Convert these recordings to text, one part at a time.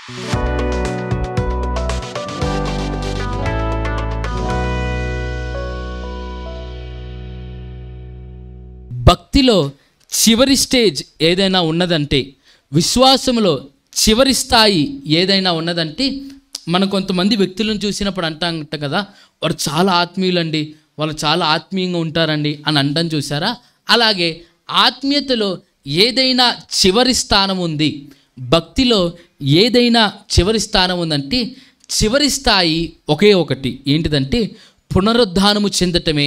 భక్తిలో చివరి స్టేజ్ ఏదైనా ఉన్నదంటే, విశ్వాసంలో చివరి స్థాయి ఏదైనా ఉన్నదంటే, మనం కొంతమంది వ్యక్తులను చూసినప్పుడు అంటాం కదా, వారు చాలా ఆత్మీయులండి, వాళ్ళు చాలా ఆత్మీయంగా ఉంటారండి అని అంటాం చూసారా. అలాగే ఆత్మీయతలో ఏదైనా చివరి స్థానం ఉంది, భక్తిలో ఏదైనా చివరి స్థానం ఉందంటే చివరి స్థాయి ఒకే ఒకటి. ఏంటిదంటే పునరుద్ధానము చెందటమే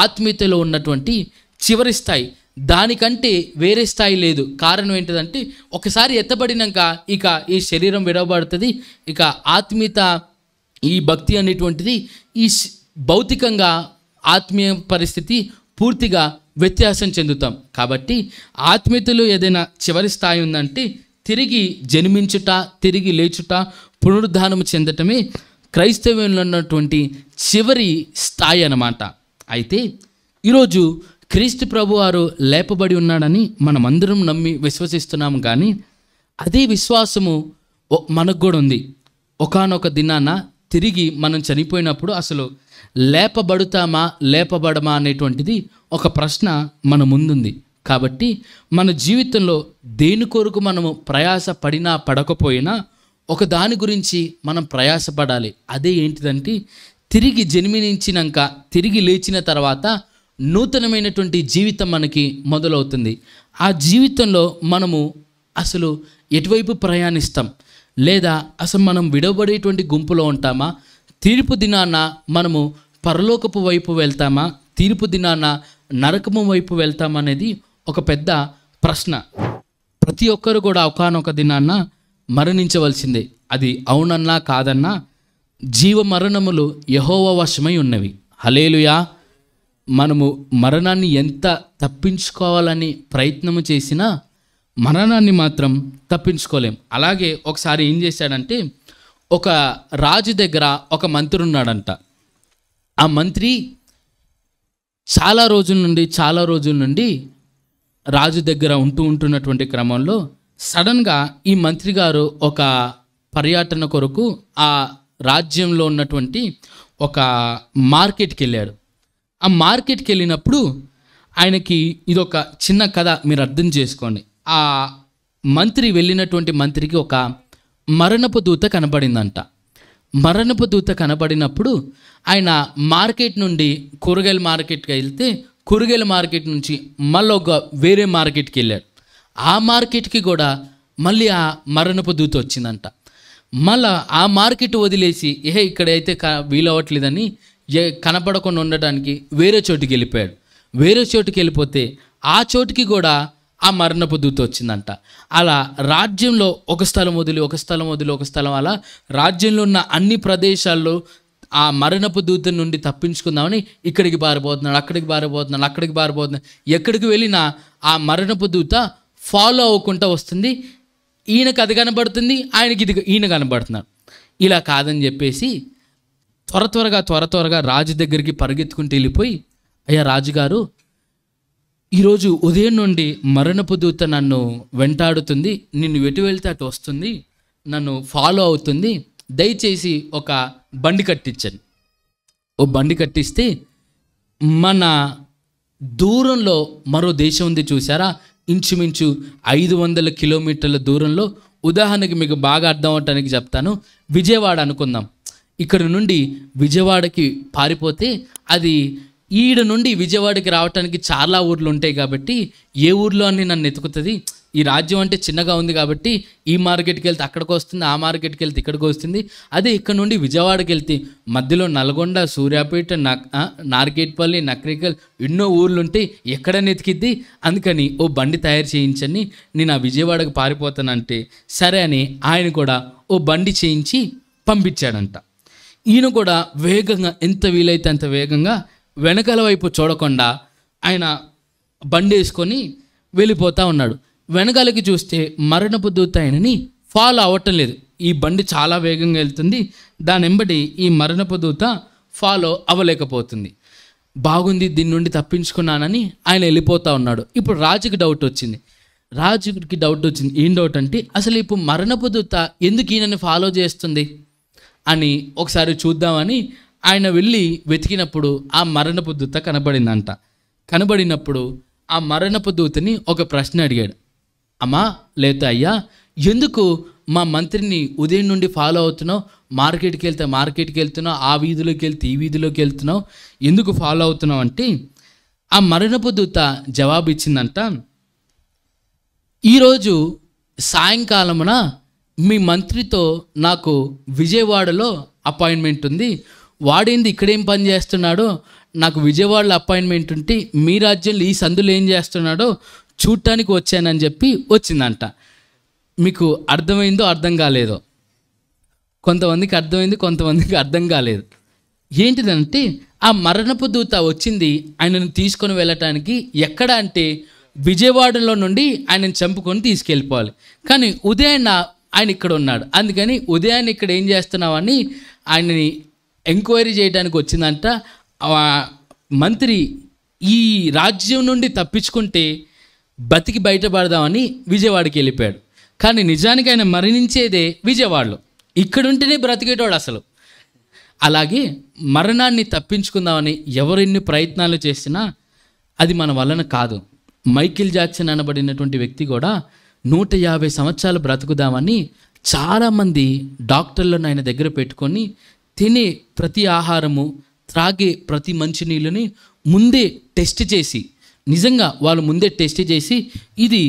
ఆత్మీయతలో ఉన్నటువంటి చివరి స్థాయి. దానికంటే వేరే స్థాయి లేదు. కారణం ఏంటిదంటే ఒకసారి ఎత్తబడినాక ఇక ఈ శరీరం విడవబడుతుంది. ఇక ఆత్మీయత, ఈ భక్తి అనేటువంటిది ఈ భౌతికంగా ఆత్మీయ పరిస్థితి పూర్తిగా వ్యత్యాసం చెందుతాం. కాబట్టి ఆత్మీయతలో ఏదైనా చివరి స్థాయి ఉందంటే తిరిగి జన్మించుట, తిరిగి లేచుట, పునరుద్ధానము చెందటమే క్రైస్తవ్యంలో ఉన్నటువంటి చివరి స్థాయి అన్నమాట. అయితే ఈరోజు క్రీస్తు ప్రభు వారు లేపబడి ఉన్నాడని మనమందరం నమ్మి విశ్వసిస్తున్నాము. కానీ అదే విశ్వాసము మనకు కూడా ఉంది. ఒకానొక దినాన తిరిగి మనం చనిపోయినప్పుడు అసలు లేపబడుతామా లేపబడమా అనేటువంటిది ఒక ప్రశ్న మన ముందుంది. కాబట్టి మన జీవితంలో దేని కొరకు మనము ప్రయాస పడినా పడకపోయినా ఒక దాని గురించి మనం ప్రయాసపడాలి. అదే ఏంటిదంటే తిరిగి జన్మించినాక, తిరిగి లేచిన తర్వాత నూతనమైనటువంటి జీవితం మనకి మొదలవుతుంది. ఆ జీవితంలో మనము అసలు ఎటువైపు ప్రయాణిస్తాం, లేదా అసలు మనం విడవబడేటువంటి గుంపులో ఉంటామా, తీర్పు దినాన మనము పరలోకపు వైపు వెళ్తామా, తీర్పు దినాన నరకము వైపు వెళ్తామా అనేది ఒక పెద్ద ప్రశ్న. ప్రతి ఒక్కరు కూడా ఒకానొక దినాన మరణించవలసిందే. అది అవునన్నా కాదన్నా జీవ మరణములు యెహోవా వశమై ఉన్నవి. హల్లెలూయా. మనము మరణాన్ని ఎంత తప్పించుకోవాలని ప్రయత్నము చేసినా మరణాన్ని మాత్రం తప్పించుకోలేం. అలాగే ఒకసారి ఏం చేశాడంటే, ఒక రాజు దగ్గర ఒక మంత్రి ఉన్నాడంట. ఆ మంత్రి చాలా రోజుల నుండి రాజు దగ్గర ఉంటున్నటువంటి క్రమంలో సడన్గా ఈ మంత్రి గారు ఒక పర్యటన కొరకు ఆ రాజ్యంలో ఉన్నటువంటి ఒక మార్కెట్కి వెళ్ళాడు. ఆ మార్కెట్కి వెళ్ళినప్పుడు ఆయనకి ఇదొక చిన్న కథ, మీరు అర్థం చేసుకోండి. ఆ మంత్రి వెళ్ళినటువంటి మంత్రికి ఒక మరణపు దూత కనబడిందంట. మరణపు దూత కనబడినప్పుడు ఆయన మార్కెట్ నుండి కూరగాయల మార్కెట్కి వెళ్తే, కూరగాయల మార్కెట్ నుంచి మళ్ళీ ఒక వేరే మార్కెట్కి వెళ్ళాడు. ఆ మార్కెట్కి కూడా మళ్ళీ ఆ మరణపు దూత వచ్చిందంట. మళ్ళా ఆ మార్కెట్ వదిలేసి ఇక్కడైతే వీలవ్వట్లేదని కనపడకుండా ఉండడానికి వేరే చోటుకి వెళ్ళిపోయాడు. వేరే చోటుకి వెళ్ళిపోతే ఆ చోటుకి కూడా ఆ మరణపు దూత వచ్చిందంట. అలా రాజ్యంలో ఒక స్థలం వదిలి ఒక స్థలం అలా రాజ్యంలో ఉన్న అన్ని ప్రదేశాల్లో ఆ మరణపు దూత నుండి తప్పించుకుందామని ఇక్కడికి పారిపోతున్నాడు, అక్కడికి పారిపోతున్నాడు. ఎక్కడికి వెళ్ళినా ఆ మరణపు దూత ఫాలో అవ్వకుండా వస్తుంది. ఈయనకు అది కనబడుతుంది, ఆయనకి ఈయన కనబడుతున్నాడు. ఇలా కాదని చెప్పేసి త్వరగా రాజు దగ్గరికి పరిగెత్తుకుంటూ వెళ్ళిపోయి, అయ్యా రాజుగారు, ఈరోజు ఉదయం నుండి మరణపు దూత నన్ను వెంటాడుతుంది, నిన్ను ఎటు వెళ్తే అటు వస్తుంది, నన్ను ఫాలో అవుతుంది, దయచేసి ఒక బండి కట్టించండి. ఓ బండి కట్టిస్తే మన దూరంలో మరో దేశం ఉంది చూసారా, ఇంచుమించు 500 కిలోమీటర్ల దూరంలో. ఉదాహరణకి మీకు బాగా అర్థం అవటానికి చెప్తాను. విజయవాడ అనుకుందాం. ఇక్కడ నుండి విజయవాడకి పారిపోతే అది ఈడ నుండి విజయవాడకి రావడానికి చాలా ఊర్లు ఉంటాయి. కాబట్టి ఏ ఊర్లో అని నన్ను ఎతుకుతుంది. ఈ రాజ్యం అంటే చిన్నగా ఉంది కాబట్టి ఈ మార్కెట్కి వెళ్తే అక్కడికి వస్తుంది, ఆ మార్కెట్కి వెళ్తే ఇక్కడికి వస్తుంది. అదే ఇక్కడ నుండి విజయవాడకి వెళ్తే మధ్యలో నల్గొండ, సూర్యాపేట, నార్గేట్పల్లి, నక్రికల్ ఎన్నో ఊర్లు ఉంటాయి, ఎక్కడ నెతికిద్ది. అందుకని ఓ బండి తయారు చేయించని నేను ఆ విజయవాడకు పారిపోతానంటే సరే అని ఆయన కూడా ఓ బండి చేయించి పంపించాడంట. ఈయన కూడా వేగంగా, ఎంత వీలైతే అంత వేగంగా వెనకాల వైపు చూడకుండా ఆయన బండి వేసుకొని వెళ్ళిపోతూ ఉన్నాడు. వెనకాలకి చూస్తే మరణపు దూత ఆయనని ఫాలో అవ్వటం లేదు. ఈ బండి చాలా వేగంగా వెళ్తుంది, దాని వెంబడి ఈ మరణపు దూత ఫాలో అవ్వలేకపోతుంది. బాగుంది, దీని నుండి తప్పించుకున్నానని ఆయన వెళ్ళిపోతూ ఉన్నాడు. ఇప్పుడు రాజుకి డౌట్ వచ్చింది. రాజుకి డౌట్ వచ్చింది. ఏం డౌట్ అంటే, అసలు ఇప్పుడు మరణపు దూత ఎందుకు ఈయనని ఫాలో చేస్తుంది అని ఒకసారి చూద్దామని ఆయన వెళ్ళి వెతికినప్పుడు ఆ మరణపు దూత కనబడిందంట. కనబడినప్పుడు ఆ మరణపు దూతని ఒక ప్రశ్న అడిగాడు. అమ్మా లేదా అయ్యా, ఎందుకు మా మంత్రిని ఉదయం నుండి ఫాలో అవుతున్నావు? మార్కెట్కి వెళ్తే మార్కెట్కి వెళ్తున్నావు, ఆ వీధిలోకి వెళ్తే ఈ వీధిలోకి వెళ్తున్నావు, ఎందుకు ఫాలో అవుతున్నావు అంటే, ఆ మరణపు దూత జవాబు ఇచ్చిందంట, ఈరోజు సాయంకాలమున మీ మంత్రితో నాకు విజయవాడలో అపాయింట్మెంట్ ఉంది. వాడేంది ఇక్కడేం పని చేస్తున్నాడో, నాకు విజయవాడలో అపాయింట్మెంట్ ఉంటే మీ రాజ్యంలో ఈ సందులో ఏం చేస్తున్నాడో చూడటానికి వచ్చానని చెప్పి వచ్చిందంట. మీకు అర్థమైందో అర్థం కాలేదో? కొంతమందికి అర్థమైంది, కొంతమందికి అర్థం కాలేదు. ఏంటిదంటే, ఆ మరణపు దూత వచ్చింది ఆయనను తీసుకొని వెళ్ళటానికి. ఎక్కడ అంటే విజయవాడలో నుండి ఆయనను చంపుకొని తీసుకెళ్ళిపోవాలి. కానీ ఉదయాన్న ఆయన ఇక్కడ ఉన్నాడు. అందుకని ఉదయాన్నే ఇక్కడ ఏం చేస్తున్నావని ఆయనని ఎంక్వైరీ చేయడానికి వచ్చిందంట. మంత్రి ఈ రాజ్యం నుండి తప్పించుకుంటే బతికి బయటపడదామని విజయవాడకి వెళ్ళిపోయాడు. కానీ నిజానికి ఆయన మరణించేదే విజయవాడలో. ఇక్కడుంటేనే బ్రతికేటోడు అసలు. అలాగే మరణాన్ని తప్పించుకుందామని ఎవరెన్ని ప్రయత్నాలు చేసినా అది మన వలన కాదు. మైకేల్ జాక్సన్ అనబడినటువంటి వ్యక్తి కూడా 150 సంవత్సరాలు బ్రతుకుదామని చాలామంది డాక్టర్లను ఆయన దగ్గర పెట్టుకొని తినే ప్రతి ఆహారము, త్రాగే ప్రతి మంచినీళ్ళని ముందే టెస్ట్ చేసి, నిజంగా వాళ్ళు ముందే టెస్ట్ చేసి ఇది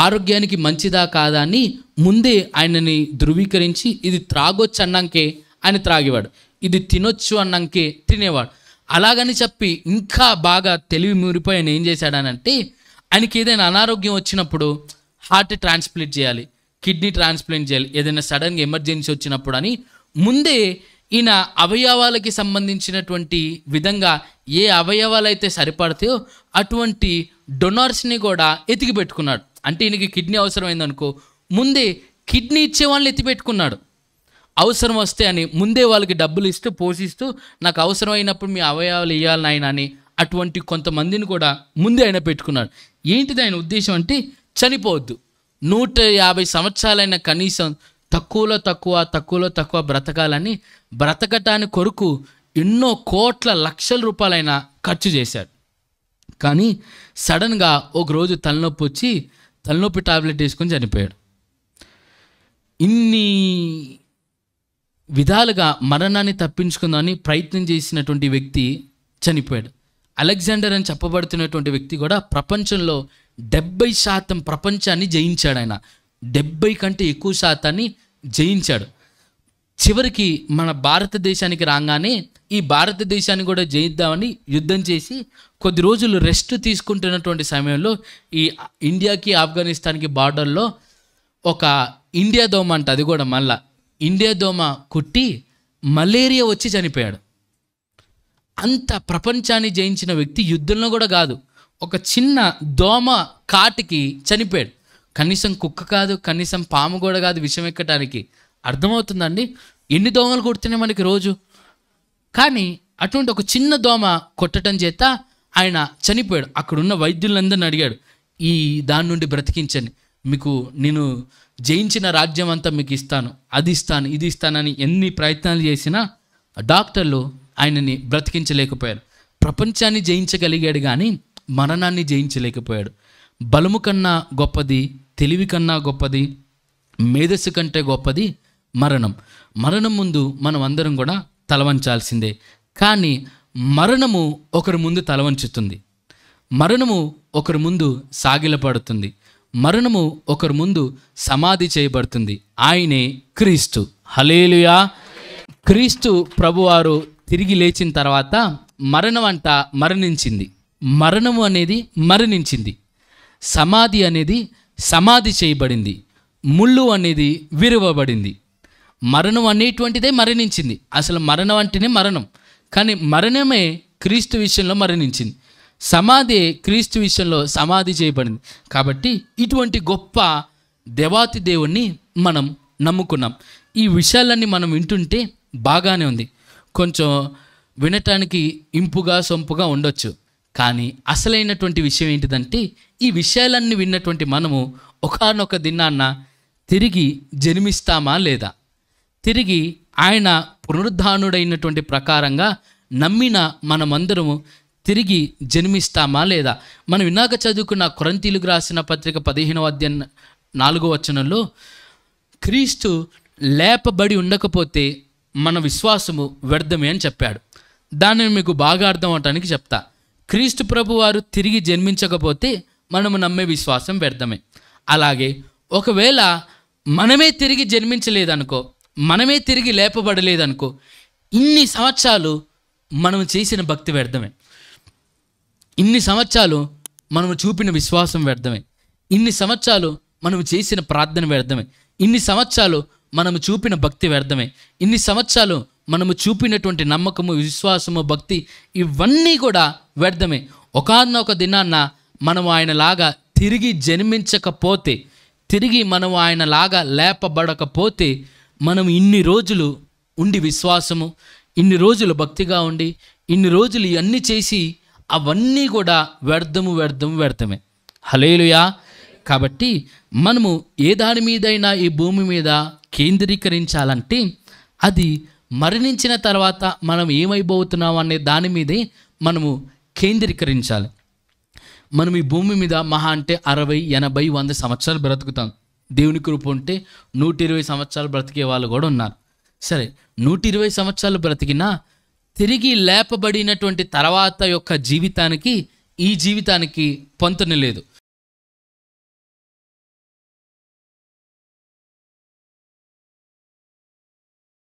ఆరోగ్యానికి మంచిదా కాదా అని ముందే ఆయనని ధృవీకరించి, ఇది త్రాగొచ్చు అన్నాకే ఆయన త్రాగేవాడు, ఇది తినొచ్చు అన్నాకే తినేవాడు. అలాగని చెప్పి ఇంకా బాగా తెలివి మురిపోయి ఆయన ఏం చేశాడనంటే, ఆయనకి ఏదైనా అనారోగ్యం వచ్చినప్పుడు హార్ట్ ట్రాన్స్ప్లాంట్ చేయాలి, కిడ్నీ ట్రాన్స్ప్లాంట్ చేయాలి, ఏదైనా సడన్గా ఎమర్జెన్సీ వచ్చినప్పుడు అని ముందే ఈయన అవయవాలకి సంబంధించినటువంటి విధంగా ఏ అవయవాలు అయితే సరిపడతాయో అటువంటి డొనార్స్ని కూడా ఎతికి పెట్టుకున్నాడు. అంటే ఈయనకి కిడ్నీ అవసరమైందనుకో, ముందే కిడ్నీ ఇచ్చే వాళ్ళని ఎత్తి పెట్టుకున్నాడు. అవసరం వస్తే అని ముందే వాళ్ళకి డబ్బులు ఇస్తూ పోషిస్తూ, నాకు అవసరమైనప్పుడు మీ అవయవాలు ఇవ్వాలి నాయన అని అటువంటి కొంతమందిని కూడా ముందే ఆయన పెట్టుకున్నాడు. ఏంటిది ఆయన ఉద్దేశం అంటే, చనిపోవద్దు, 150 సంవత్సరాలైన కనీసం తక్కువలో తక్కువ బ్రతకాలని, బ్రతకటానికి కొరకు ఎన్నో కోట్ల లక్షల రూపాయలైన ఖర్చు చేశాడు. కానీ సడన్గా ఒకరోజు తలనొప్పి వచ్చి తలనొప్పి టాబ్లెట్ వేసుకొని చనిపోయాడు. ఇన్ని విధాలుగా మరణాన్ని తప్పించుకుందామని ప్రయత్నం చేసినటువంటి వ్యక్తి చనిపోయాడు. అలెగ్జాండర్ అని చెప్పబడుతున్నటువంటి వ్యక్తి కూడా ప్రపంచంలో 70% ప్రపంచాన్ని జయించాడు. ఆయన 70 కంటే ఎక్కువ శాతాన్ని జయించాడు. చివరికి మన భారతదేశానికి రాగానే ఈ భారతదేశాన్ని కూడా జయిద్దామని యుద్ధం చేసి కొద్ది రోజులు రెస్ట్ తీసుకుంటున్నటువంటి సమయంలో ఈ ఇండియాకి ఆఫ్ఘనిస్తాన్కి బార్డర్లో ఒక ఇండియా దోమ అంట, అది కూడా మళ్ళా ఇండియా దోమ కుట్టి మలేరియా వచ్చి చనిపోయాడు. అంత ప్రపంచాన్ని జయించిన వ్యక్తి యుద్ధంలో కూడా కాదు, ఒక చిన్న దోమ కాటికి చనిపోయాడు. కనీసం కుక్క కాదు, కనీసం పాము కూడా కాదు విషం ఎక్కటానికి. అర్థమవుతుందండి ఎన్ని దోమలు కొడుతున్నాయి మనకి రోజు? కానీ అటువంటి ఒక చిన్న దోమ కొట్టడం చేత ఆయన చనిపోయాడు. అక్కడున్న వైద్యులందరిని అడిగాడు, ఈ దాని నుండి బ్రతికించండి, మీకు నేను జయించిన రాజ్యం అంతా మీకు ఇస్తాను, అది ఇస్తాను, ఇది ఇస్తానని ఎన్ని ప్రయత్నాలు చేసినా డాక్టర్లు ఆయనని బ్రతికించలేకపోయారు. ప్రపంచాన్ని జయించగలిగాడు కానీ మరణాన్ని జయించలేకపోయాడు. బలము కన్నా గొప్పది, తెలివి కన్నా గొప్పది, మేధస్సు కంటే గొప్పది మరణం. మరణం ముందు మనం అందరం కూడా తలవంచాల్సిందే. కానీ మరణము ఒకరి ముందు తలవంచుతుంది, మరణము ఒకరి ముందు సాగిలపడుతుంది, మరణము ఒకరి ముందు సమాధి చేయబడుతుంది. ఆయనే క్రీస్తు. హల్లెలూయా. క్రీస్తు ప్రభువారు తిరిగి లేచిన తర్వాత మరణం అంట మరణించింది, మరణము అనేది మరణించింది, సమాధి అనేది సమాధి చేయబడింది, ముళ్ళు అనేది విరవబడింది. మరణం అనేటువంటిదే మరణించింది. అసలు మరణం అంటేనే మరణం, కానీ మరణమే క్రీస్తు విషయంలో మరణించింది, సమాధి క్రీస్తు విషయంలో సమాధి చేయబడింది. కాబట్టి ఇటువంటి గొప్ప దేవాతి దేవుణ్ణి మనం నమ్ముకున్నాం. ఈ విషయాలన్నీ మనం వింటుంటే బాగానే ఉంది, కొంచెం వినటానికి ఇంపుగా సొంపుగా ఉండొచ్చు. కానీ అసలైనటువంటి విషయం ఏంటిదంటే ఈ విషయాలన్నీ విన్నటువంటి మనము ఒకానొక దినాన్న తిరిగి జన్మిస్తామా లేదా, తిరిగి ఆయన పునరుద్ధానుడైనటువంటి ప్రకారంగా నమ్మిన మనమందరము తిరిగి జన్మిస్తామా లేదా. మనం విన్నాక చదువుకున్న కొరింథీయులకు రాసిన పత్రిక 15వ అధ్యాయం 4వ వచనంలో క్రీస్తు లేపబడి ఉండకపోతే మన విశ్వాసము వ్యర్థమే అని చెప్పాడు. దానిని మీకు బాగా అర్థం అవటానికి చెప్తా. క్రీస్తు ప్రభు వారు తిరిగి జన్మించకపోతే మనము నమ్మే విశ్వాసం వ్యర్థమే. అలాగే ఒకవేళ మనమే తిరిగి జన్మించలేదనుకో, మనమే తిరిగి లేపబడలేదనుకో, ఇన్ని సంవత్సరాలు మనం చేసిన భక్తి వ్యర్థమే, ఇన్ని సంవత్సరాలు మనము చూపిన విశ్వాసం వ్యర్థమే, ఇన్ని సంవత్సరాలు మనము చేసిన ప్రార్థన వ్యర్థమే, ఇన్ని సంవత్సరాలు మనము చూపిన భక్తి వ్యర్థమే, ఇన్ని సంవత్సరాలు మనము చూపినటువంటి నమ్మకము, విశ్వాసము, భక్తి ఇవన్నీ కూడా వ్యర్థమే. ఒకానొక దినాన్న మనం ఆయనలాగా తిరిగి జన్మించకపోతే, తిరిగి మనం ఆయనలాగా లేపబడకపోతే, మనం ఇన్ని రోజులు ఉండి విశ్వాసము, ఇన్ని రోజులు భక్తిగా ఉండి, ఇన్ని రోజులు ఇవన్నీ చేసి అవన్నీ కూడా వ్యర్థమే. హల్లెలూయా. కాబట్టి మనము ఏ దాని మీదైనా ఈ భూమి మీద కేంద్రీకరించాలంటే అది మరణించిన తర్వాత మనం ఏమైపోతున్నాం అనే దాని మీదే మనము కేంద్రీకరించాలి. మనం ఈ భూమి మీద మహా అంటే 60, 80, 100 సంవత్సరాలు బ్రతుకుతాం. దేవుని కృప ఉంటే 120 సంవత్సరాలు బ్రతికే వాళ్ళు కూడా ఉన్నారు. సరే, 120 సంవత్సరాలు బ్రతికినా తిరిగి లేపబడినటువంటి తర్వాత యొక్క జీవితానికి ఈ జీవితానికి పొంతన లేదు.